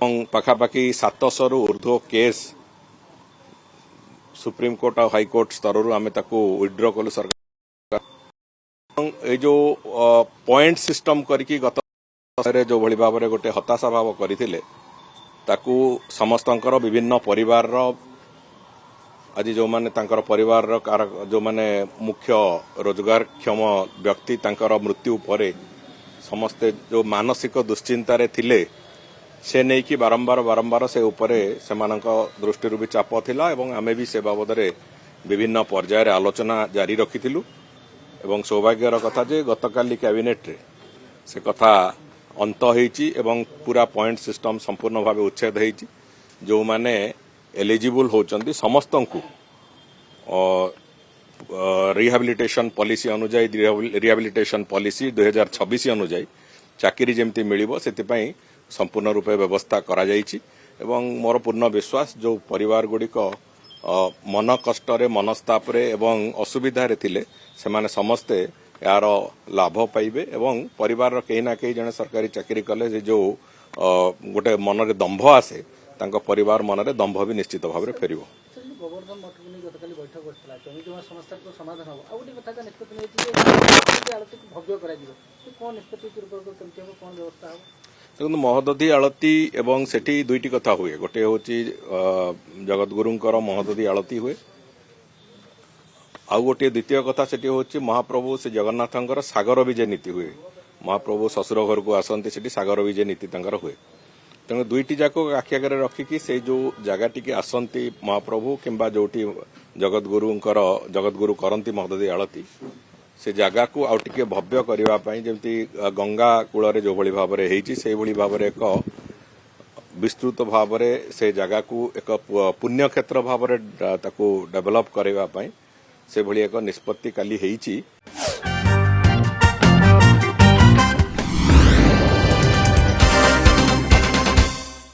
पाखापाखि 700 रु ऊर्ध्व case supreme court और हाईकोर्ट स्तर आम विड्र कलु सरकार ये जो पॉइंट सिस्टम करके गत जो भली भाव में गोटे हताशा भाव करते समस्त विभिन्न परिवार आज जो माने परिवार जो माने मुख्य रोजगारक्षम व्यक्ति मृत्यु पर समस्ते जो मानसिक दुश्चिंतार थिले से नहीं कि बारंबार से उपरे से दृष्टि भी चाप थिला एवं आमे भी से बाबद विभिन्न पर्यायर आलोचना जारी रखिथिलु एवं सौभाग्यर कथा जे गतकाली कैबिनेट रे से कथा अंत होईची एवं पूरा पॉइंट सिस्टम संपूर्ण भाव उच्छेद होईची जो माने एलिजिबल होचंदी समस्त को रिहाबिलिटेशन पॉलिसी अनुजाई रिहाबिलिटेशन पॉलिसी 2026 अनुजाई चाकरी जेमती मिलिबो सेतिपई संपूर्ण रूपे व्यवस्था करा जाइछि एवं मोर पूर्ण विश्वास जो परिवार गुड़िक मन कष्ट मनस्ताप एवं असुविधा थिले सेमाने समस्ते यार लाभ पाइबे एवं परिवार कहीं ना कहीं जने सरकारी चाकरी कले जो गोटे मन रे दंभ आसे तांको परिवार मन रे दंभ भी निश्चित भाव में फेरिबो। गोवर्धन मठ को गतकाली बैठक करथिला जमी जमा समस्या को समाधान हो आ गोटे कथा का निष्पत्ति नै जे आलती को भव्य करा दिबो कोन निष्पत्ति पूर्व केमति हो कोन व्यवस्था हो देखो महोदधी आलती एवं सेठी दुईटी कथा हुए गोटे होची जगतगुरुंकर महोदधी आलती हुए आउ गोटे द्वितीय कथा सेठी होची महाप्रभु से जगन्नाथंकर सागर विजय नीति हुए महाप्रभु ससुर घर को आसंती सेठी सागर विजय नीति तंकर हुए तेणु दुईटी जाक आखि आगे रखिकी से जो जगह टी आसंती महाप्रभु किंबा जोटी जगतगुरु करंती महोदधी आलती से जगह को आउ टिके भव्य करबा पई जेमती गंगा कूल रे जो भली भाव रे हेची से भली भाव रे एक विस्तृत भाव रे से जगह को एक पुण्य क्षेत्र भाव रे ताकू डेवलप करबा पई से भली एक निष्पत्ति काली हेची।